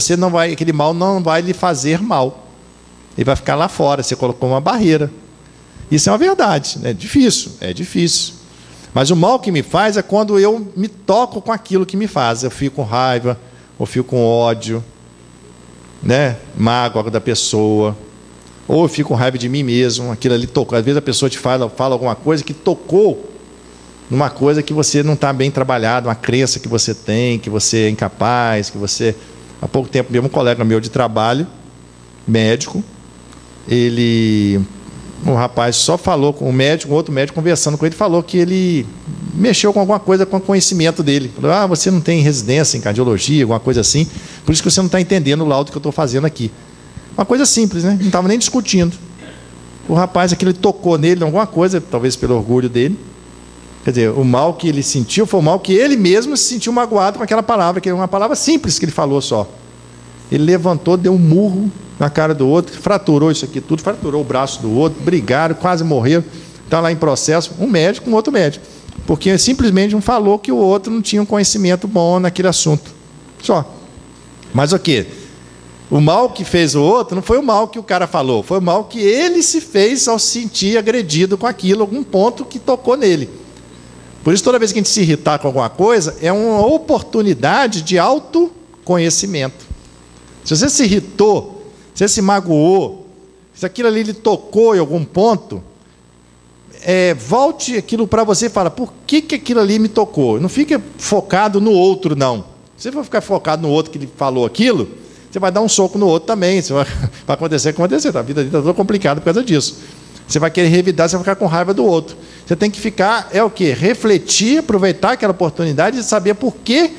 Aquele mal não vai lhe fazer mal. Ele vai ficar lá fora. Você colocou uma barreira. Isso é uma verdade. É difícil. Mas o mal que me faz é quando eu me toco com aquilo que me faz. Eu fico com raiva, ou fico com ódio, né? Mágoa da pessoa, ou eu fico com raiva de mim mesmo. Aquilo ali tocou. Às vezes a pessoa te fala alguma coisa que tocou numa coisa que você não está bem trabalhado, uma crença que você tem, que você é incapaz, que você... Há pouco tempo mesmo, um colega meu de trabalho, médico, um rapaz só falou com um outro médico conversando com ele, falou que ele mexeu com alguma coisa com o conhecimento dele. Falou: você não tem residência em cardiologia, alguma coisa assim, por isso que você não está entendendo o laudo que eu estou fazendo aqui. Uma coisa simples, né? Não estava nem discutindo. O rapaz, aquele tocou nele, alguma coisa, talvez pelo orgulho dele. Quer dizer, o mal que ele sentiu foi o mal que ele mesmo se sentiu magoado com aquela palavra, que é uma palavra simples que ele falou só. Ele levantou, deu um murro na cara do outro, fraturou isso aqui tudo, fraturou o braço do outro, brigaram, quase morreram. Está lá em processo, um médico com outro médico. Porque simplesmente um falou que o outro não tinha um conhecimento bom naquele assunto. Só. Mas o quê? O mal que fez o outro não foi o mal que o cara falou, foi o mal que ele se fez ao se sentir agredido com aquilo, algum ponto que tocou nele. Por isso, toda vez que a gente se irritar com alguma coisa, é uma oportunidade de autoconhecimento. Se você se irritou, se você se magoou, se aquilo ali lhe tocou em algum ponto, volte aquilo para você e fala: por que aquilo ali me tocou? Não fique focado no outro, não. Se você for ficar focado no outro que ele falou aquilo, você vai dar um soco no outro também. Vai acontecer o que acontecer. A vida está toda complicada por causa disso. Você vai querer revidar, você vai ficar com raiva do outro. Você tem que ficar, é o quê? Refletir, aproveitar aquela oportunidade de saber por que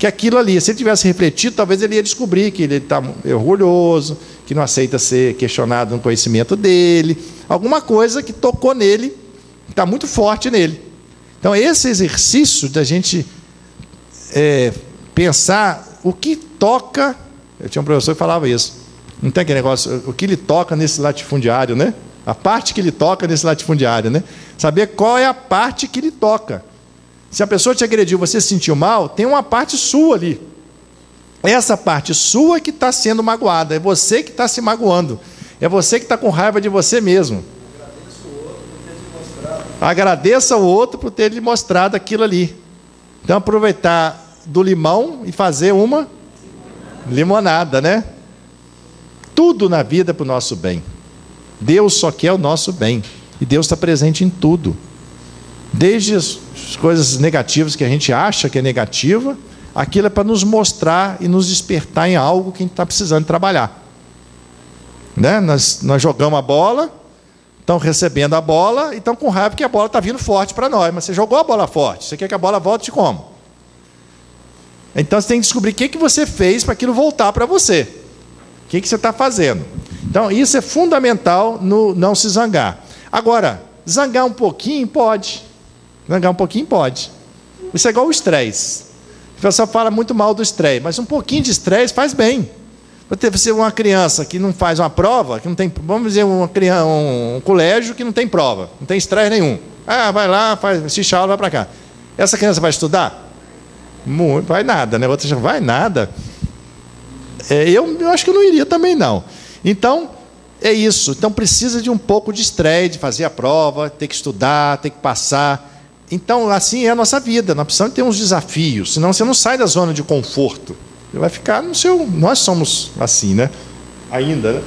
aquilo ali. Se ele tivesse refletido, talvez ele ia descobrir que ele está orgulhoso, que não aceita ser questionado no conhecimento dele, alguma coisa que tocou nele, que está muito forte nele. Então, esse exercício da gente pensar o que toca. Eu tinha um professor que falava isso. Não tem aquele negócio, o que lhe toca nesse latifundiário, né? A parte que lhe toca nesse latifundiário, né? Saber qual é a parte que lhe toca. Se a pessoa te agrediu, você se sentiu mal, tem uma parte sua ali. Essa parte sua que está sendo magoada, é você que está se magoando, é você que está com raiva de você mesmo. Agradeça o outro por ter lhe mostrado aquilo ali. Então, aproveitar do limão e fazer uma limonada, né? Tudo na vida é para o nosso bem. Deus só quer o nosso bem. E Deus está presente em tudo. Desde as coisas negativas que a gente acha que é negativa, aquilo é para nos mostrar e nos despertar em algo que a gente está precisando trabalhar. Né? Nós jogamos a bola, estão recebendo a bola e estão com raiva porque a bola está vindo forte para nós. Mas você jogou a bola forte, você quer que a bola volte como? Então você tem que descobrir o que você fez para aquilo voltar para você. O que você está fazendo? Então, isso é fundamental no não se zangar. Agora, zangar um pouquinho pode. Zangar um pouquinho pode. Isso é igual o estresse. O pessoal fala muito mal do estresse, mas um pouquinho de estresse faz bem. Você uma criança que não faz uma prova, que não tem, vamos dizer, um colégio que não tem prova, não tem estresse nenhum. Ah, vai lá, faz, assiste a aula, vai para cá. Essa criança vai estudar? Muito, vai nada, né? Outra já vai nada. Eu acho que eu não iria também, não. Então, é isso. Então, precisa de um pouco de estresse, de fazer a prova, ter que estudar, ter que passar. Então, assim é a nossa vida. Nós precisamos ter uns desafios, senão você não sai da zona de conforto. Você vai ficar no seu... Nós somos assim, né? Ainda, né?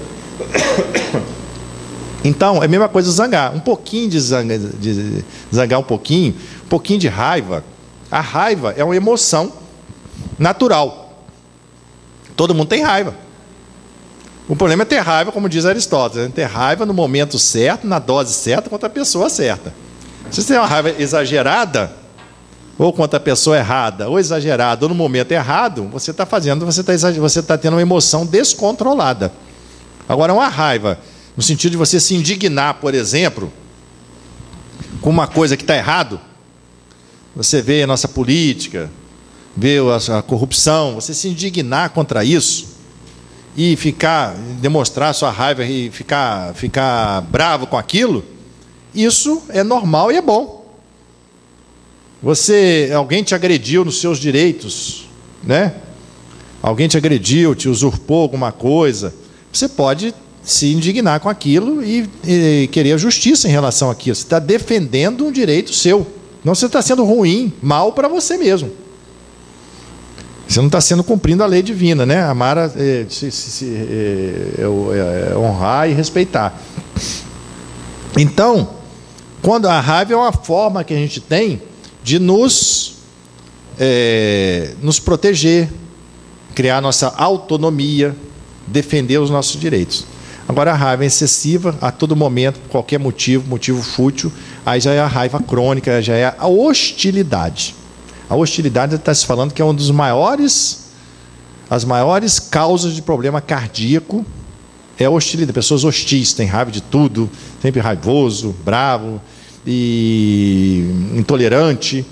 Então, é a mesma coisa zangar. Um pouquinho de zangar um pouquinho de raiva. A raiva é uma emoção natural. Todo mundo tem raiva. O problema é ter raiva, como diz Aristóteles, né? Ter raiva no momento certo, na dose certa, contra a pessoa certa. Se você tem uma raiva exagerada, ou contra a pessoa errada, ou exagerada, ou no momento errado, você está tendo uma emoção descontrolada. Agora, uma raiva, no sentido de você se indignar, por exemplo, com uma coisa que está errado, você vê a nossa política, vê a corrupção, você se indignar contra isso, e demonstrar sua raiva e ficar bravo com aquilo, isso é normal e é bom. Alguém te agrediu nos seus direitos, né? Alguém te agrediu, te usurpou alguma coisa, você pode se indignar com aquilo e querer a justiça em relação àquilo. Você está defendendo um direito seu. Não, você está sendo ruim, mal para você mesmo. Você não está cumprindo a lei divina, né? Amar, honrar e respeitar. Então, quando a raiva é uma forma que a gente tem de nos proteger, criar nossa autonomia, defender os nossos direitos. Agora, a raiva é excessiva, a todo momento, por qualquer motivo fútil, aí já é a raiva crônica, já é a hostilidade. A hostilidade está se falando que é uma das as maiores causas de problema cardíaco, é a hostilidade. Pessoas hostis, têm raiva de tudo, sempre raivoso, bravo e intolerante.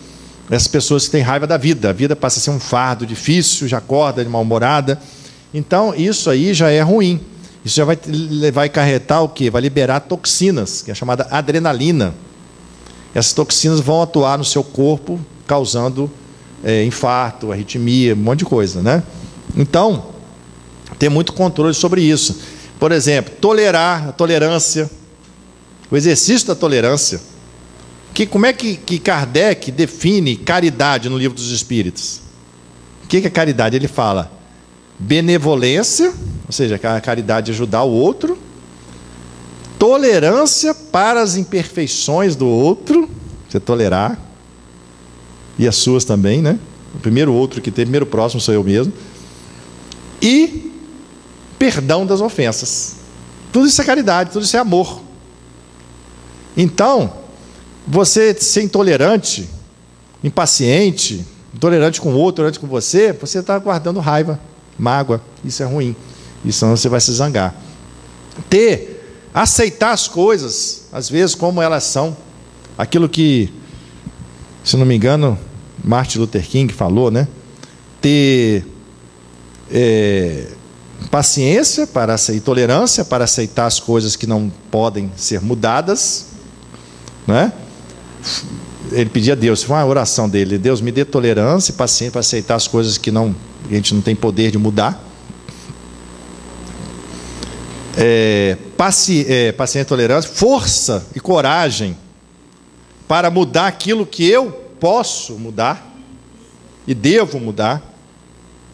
Essas pessoas que têm raiva da vida, a vida passa a ser um fardo difícil, já acorda de mal-humorada. Então, isso aí já é ruim. Isso já vai acarretar o quê? Vai liberar toxinas, que é a chamada adrenalina. Essas toxinas vão atuar no seu corpo, causando infarto, arritmia, um monte de coisa, né? Então, ter muito controle sobre isso. Por exemplo, tolerar, a tolerância, o exercício da tolerância. Como é que Kardec define caridade no Livro dos Espíritos? O que é caridade? Ele fala benevolência, ou seja, a caridade é ajudar o outro, tolerância para as imperfeições do outro, você tolerar, e as suas também, né? O primeiro outro que tem, primeiro próximo sou eu mesmo, e perdão das ofensas. Tudo isso é caridade, tudo isso é amor. Então, você ser intolerante, impaciente, intolerante com o outro, intolerante com você está guardando raiva, mágoa. Isso é ruim. Isso senão você vai se zangar. Aceitar as coisas, às vezes, como elas são. Aquilo que, se não me engano, Martin Luther King falou, né? Ter paciência e tolerância para aceitar as coisas que não podem ser mudadas, né? Ele pedia a Deus, foi uma oração dele: Deus, me dê tolerância e paciência para aceitar as coisas que a gente não tem poder de mudar. Paciência e tolerância, força e coragem para mudar aquilo que eu posso mudar e devo mudar.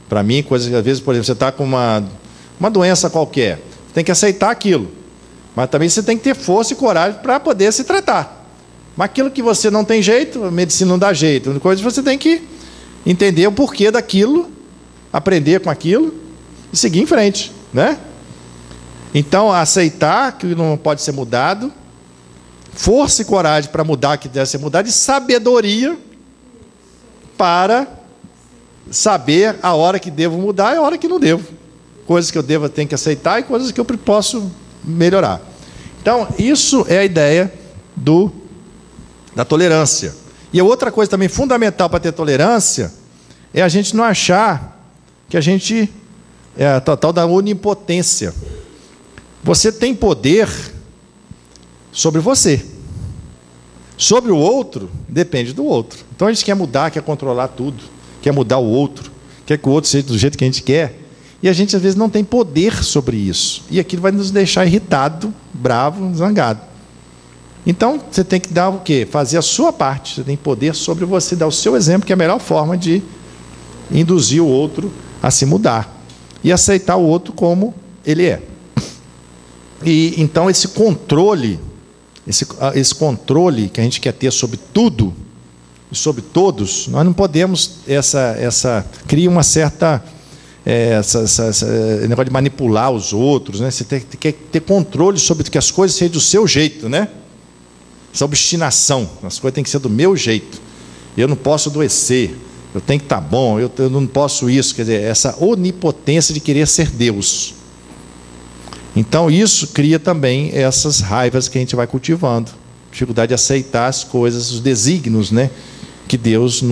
Para mim, coisas que às vezes, por exemplo, você está com uma doença qualquer, tem que aceitar aquilo, mas também você tem que ter força e coragem para poder se tratar. Mas aquilo que você não tem jeito, a medicina não dá jeito, coisas você tem que entender o porquê daquilo, aprender com aquilo e seguir em frente, né? Então, aceitar que não pode ser mudado, força e coragem para mudar o que deve ser mudado, e sabedoria para saber a hora que devo mudar e a hora que não devo. Coisas que eu tenho que aceitar e coisas que eu posso melhorar. Então, isso é a ideia da tolerância. E a outra coisa também fundamental para ter tolerância é a gente não achar que a gente é a tal da onipotência. Você tem poder sobre você. Sobre o outro, depende do outro. Então a gente quer mudar, quer controlar tudo, quer mudar o outro, quer que o outro seja do jeito que a gente quer. E a gente às vezes não tem poder sobre isso. E aquilo vai nos deixar irritado, bravo, zangado. Então você tem que dar o quê? Fazer a sua parte. Você tem poder sobre você, dar o seu exemplo, que é a melhor forma de induzir o outro a se mudar. E aceitar o outro como ele é. E então esse controle que a gente quer ter sobre tudo e sobre todos, nós não podemos, cria uma certa negócio de manipular os outros, né? Você quer ter controle sobre que as coisas sejam do seu jeito, né? Essa obstinação, as coisas têm que ser do meu jeito, eu não posso adoecer, eu tenho que estar bom, eu não posso isso, quer dizer, essa onipotência de querer ser Deus. Então isso cria também essas raivas que a gente vai cultivando, dificuldade de aceitar as coisas, os desígnios, né, que Deus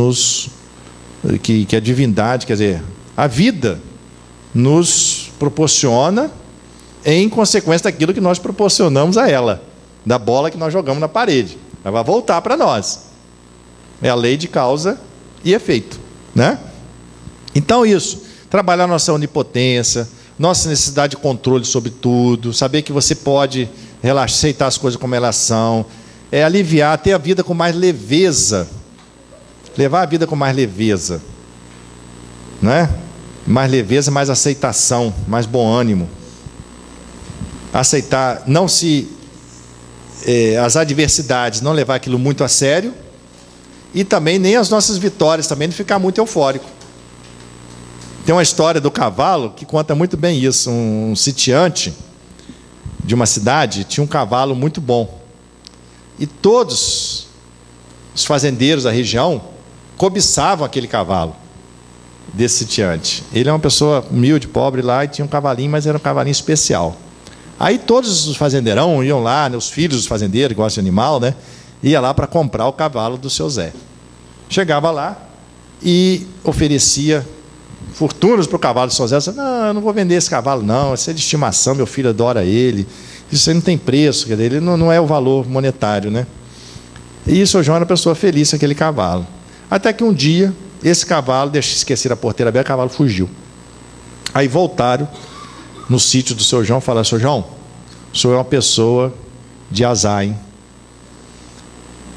que a divindade, quer dizer, a vida nos proporciona em consequência daquilo que nós proporcionamos a ela, da bola que nós jogamos na parede, ela vai voltar para nós. É a lei de causa e efeito, né? Então isso, trabalhar nossa onipotência, nossa necessidade de controle sobre tudo, saber que você pode relaxar, aceitar as coisas como elas são, aliviar, ter a vida com mais leveza, levar a vida com mais leveza, né? Mais leveza, mais aceitação, mais bom ânimo, aceitar, as adversidades, não levar aquilo muito a sério, e também nem as nossas vitórias, também não ficar muito eufórico. Tem uma história do cavalo que conta muito bem isso. Um sitiante de uma cidade tinha um cavalo muito bom. E todos os fazendeiros da região cobiçavam aquele cavalo desse sitiante. Ele é uma pessoa humilde, pobre lá, e tinha um cavalinho, mas era um cavalinho especial. Aí todos os fazendeirão iam lá, né, os filhos dos fazendeiros, que gostam de animal, né, ia lá para comprar o cavalo do seu Zé. Chegava lá e oferecia fortunas para o cavalo do seu Zé. Não, eu não vou vender esse cavalo, não. Esse é de estimação, meu filho adora ele. Isso aí não tem preço, quer dizer, ele não é o valor monetário, né? E o seu João era uma pessoa feliz com aquele cavalo. Até que um dia, esse cavalo, esquecer a porteira aberta, o cavalo fugiu. Aí voltaram no sítio do seu João e falaram: seu João, o senhor é uma pessoa de azar, hein?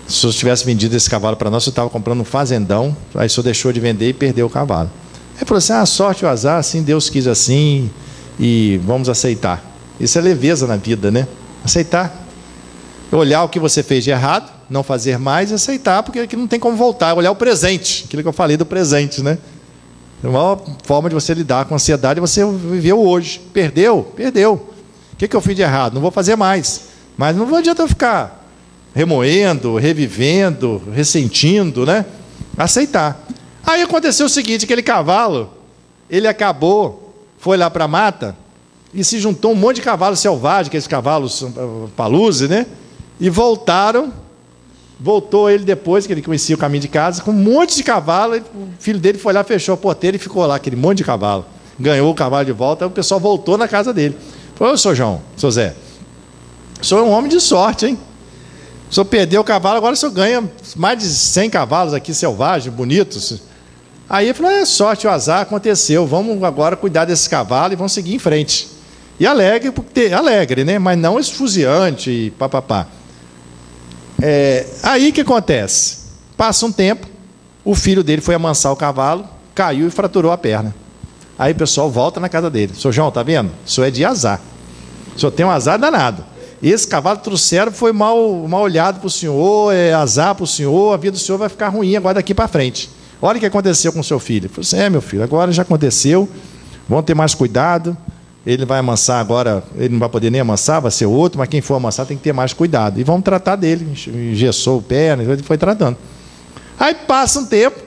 Se o senhor tivesse vendido esse cavalo para nós, o senhor estava comprando um fazendão, aí o senhor deixou de vender e perdeu o cavalo. Aí falou assim: a sorte e o azar, assim Deus quis assim, e vamos aceitar. Isso é leveza na vida, né? Aceitar. Olhar o que você fez de errado, não fazer mais, e aceitar, porque aqui não tem como voltar. Olhar o presente, aquilo que eu falei do presente, né? A maior forma de você lidar com a ansiedade é você viver o hoje. Perdeu? Perdeu. O que eu fiz de errado? Não vou fazer mais. Mas não adianta eu ficar remoendo, revivendo, ressentindo, né? Aceitar. Aí aconteceu o seguinte, aquele cavalo, ele acabou, foi lá para a mata, e se juntou um monte de cavalos selvagens, aqueles cavalos paluze, né? E voltou ele depois, que ele conhecia o caminho de casa, com um monte de cavalo, o filho dele foi lá, fechou a porteira e ficou lá, aquele monte de cavalo. Ganhou o cavalo de volta, aí o pessoal voltou na casa dele. Falou: ô, senhor João, senhor Zé, o senhor é um homem de sorte, hein? O senhor perdeu o cavalo, agora o senhor ganha mais de 100 cavalos aqui, selvagens, bonitos. Aí ele falou: é sorte, o azar aconteceu, vamos agora cuidar desses cavalos e vamos seguir em frente. E alegre, né? Mas não esfuziante e papapá. Aí o que acontece? Passa um tempo, o filho dele foi amansar o cavalo, caiu e fraturou a perna. Aí o pessoal volta na casa dele: senhor João, tá vendo? O senhor é de azar. O senhor tem um azar danado. Esse cavalo trouxeram, foi mal olhado para o senhor, é azar para o senhor, a vida do senhor vai ficar ruim agora daqui para frente. Olha o que aconteceu com o seu filho. Ele falou assim: meu filho, agora já aconteceu, vamos ter mais cuidado. Ele vai amansar agora, ele não vai poder nem amansar, vai ser outro, mas quem for amansar tem que ter mais cuidado. E vamos tratar dele, engessou o pé, ele foi tratando. Aí passa um tempo,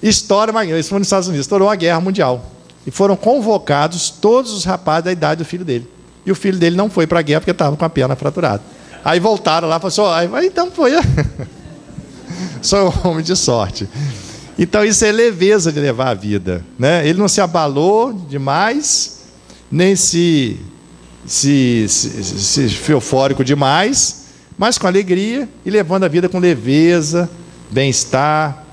estoura uma guerra, isso foi nos Estados Unidos, estourou a guerra mundial. E foram convocados todos os rapazes da idade do filho dele. E o filho dele não foi para a guerra porque estava com a perna fraturada. Aí voltaram lá e falaram assim: então foi. Sou um homem de sorte. Então isso é leveza de levar a vida, né? Ele não se abalou demais, nem se foi eufórico demais, mas com alegria e levando a vida com leveza, bem-estar,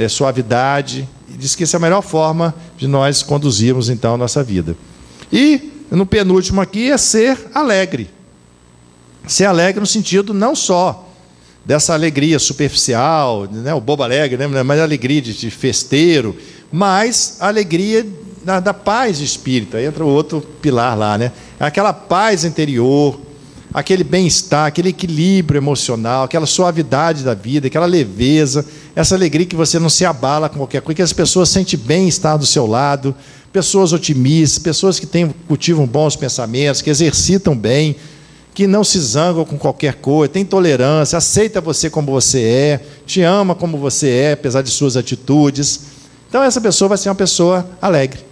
suavidade. E diz que essa é a melhor forma de nós conduzirmos então a nossa vida. E no penúltimo aqui é ser alegre. Ser alegre no sentido não só dessa alegria superficial, né, o bobo alegre, né, mas a alegria de festeiro, mas a alegria da paz de espírito. Aí entra o outro pilar lá, né? Aquela paz interior, aquele bem-estar, aquele equilíbrio emocional, aquela suavidade da vida, aquela leveza, essa alegria que você não se abala com qualquer coisa, que as pessoas sentem bem estar do seu lado, pessoas otimistas, pessoas que cultivam bons pensamentos, que exercitam bem, que não se zangam com qualquer coisa, tem tolerância, aceita você como você é, te ama como você é, apesar de suas atitudes. Então essa pessoa vai ser uma pessoa alegre.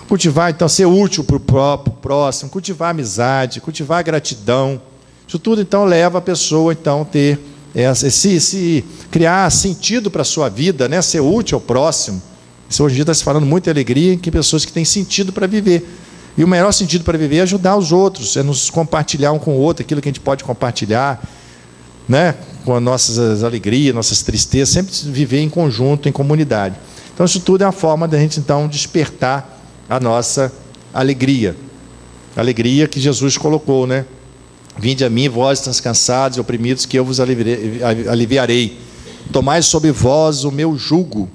Cultivar, então, ser útil para o próximo, cultivar amizade, cultivar gratidão. Isso tudo, então, leva a pessoa, então, ter criar sentido para a sua vida, né? Ser útil ao próximo. Isso hoje em dia está se falando muito de alegria, que pessoas que têm sentido para viver. E o melhor sentido para viver é ajudar os outros, é nos compartilhar um com o outro, aquilo que a gente pode compartilhar, né? Com as nossas alegrias, nossas tristezas, sempre viver em conjunto, em comunidade. Então, isso tudo é uma forma da gente, então, despertar a nossa alegria. A alegria que Jesus colocou, né? Vinde a mim, vós estás cansados e oprimidos, que eu vos aliviarei. Tomai sobre vós o meu jugo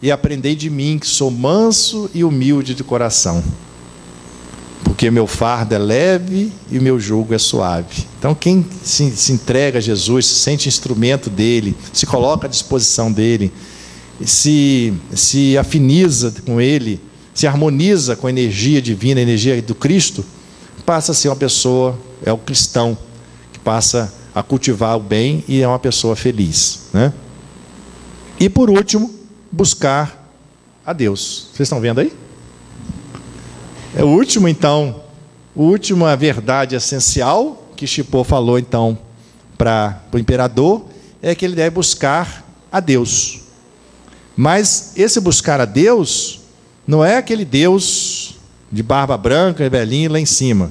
e aprendei de mim, que sou manso e humilde de coração. Porque meu fardo é leve e o meu jugo é suave. Então, quem se entrega a Jesus, se sente instrumento dele, se coloca à disposição dele, se afiniza com ele, se harmoniza com a energia divina, a energia do Cristo, passa a ser uma pessoa, é o cristão, que passa a cultivar o bem e é uma pessoa feliz, né? E por último, buscar a Deus. Vocês estão vendo aí? É o último, então, a última verdade essencial que Chipô falou, então, para o imperador, é que ele deve buscar a Deus. Mas esse buscar a Deus não é aquele Deus de barba branca e velhinho lá em cima.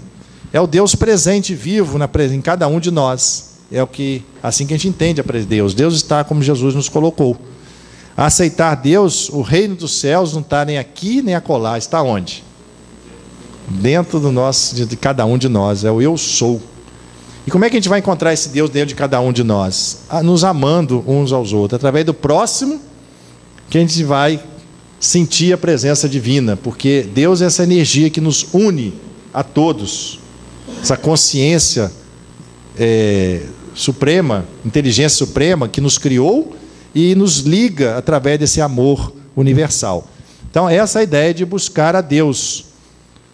É o Deus presente e vivo em cada um de nós. É assim que a gente entende a Deus. Deus está como Jesus nos colocou. A aceitar Deus, o reino dos céus não está nem aqui nem acolá. Está onde? Dentro de cada um de nós. É o eu sou. E como é que a gente vai encontrar esse Deus dentro de cada um de nós? Nos amando uns aos outros. Através do próximo que a gente vai sentir a presença divina, porque Deus é essa energia que nos une a todos, essa consciência suprema, inteligência suprema que nos criou e nos liga através desse amor universal. Então essa é a ideia de buscar a Deus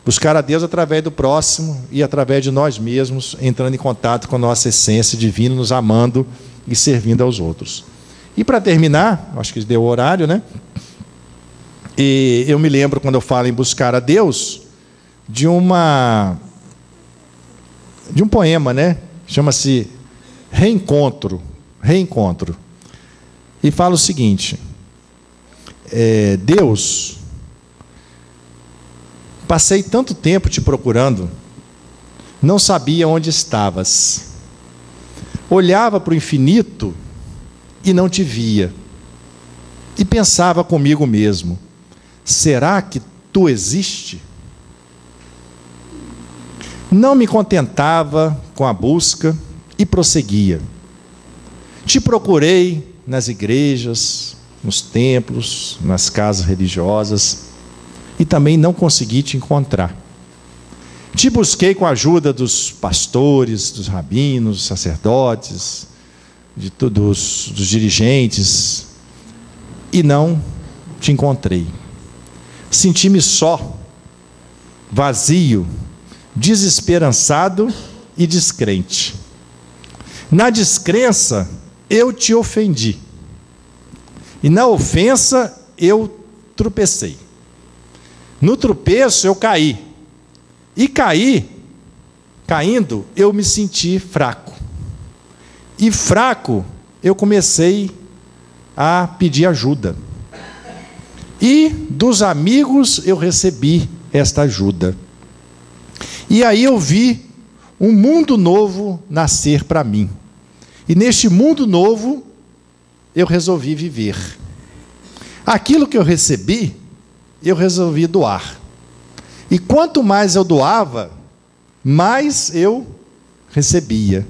Buscar a Deus através do próximo e através de nós mesmos, entrando em contato com a nossa essência divina, nos amando e servindo aos outros. E para terminar, acho que deu o horário, né? E eu me lembro, quando eu falo em buscar a Deus, de um poema, né? Chama-se Reencontro. Reencontro. E fala o seguinte: Deus, passei tanto tempo te procurando, não sabia onde estavas. Olhava para o infinito e não te via. E pensava comigo mesmo: será que tu existe? Não me contentava com a busca e prosseguia. Te procurei nas igrejas, nos templos, nas casas religiosas, e também não consegui te encontrar. Te busquei com a ajuda dos pastores, dos rabinos, dos sacerdotes, dos dirigentes, e não te encontrei. Senti-me só, vazio, desesperançado e descrente. Na descrença, eu te ofendi, e na ofensa, eu tropecei. No tropeço, eu caí, e caindo, eu me senti fraco. E fraco, eu comecei a pedir ajuda. E dos amigos eu recebi esta ajuda. E aí eu vi um mundo novo nascer para mim. E neste mundo novo, eu resolvi viver. Aquilo que eu recebi, eu resolvi doar. E quanto mais eu doava, mais eu recebia.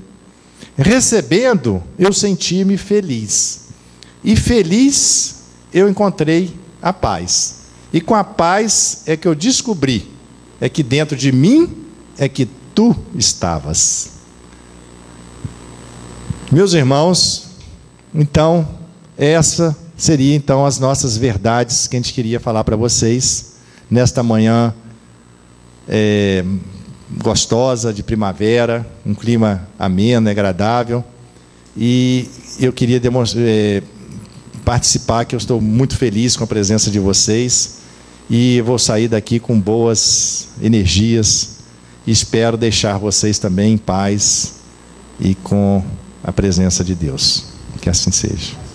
Recebendo, eu senti-me feliz. E feliz, eu encontrei a paz. E com a paz é que eu descobri, é que dentro de mim é que tu estavas. Meus irmãos, então, essa seria então as nossas verdades que a gente queria falar para vocês nesta manhã gostosa de primavera, um clima ameno, agradável, e eu queria participar, que eu estou muito feliz com a presença de vocês, e vou sair daqui com boas energias, e espero deixar vocês também em paz e com a presença de Deus. Que assim seja.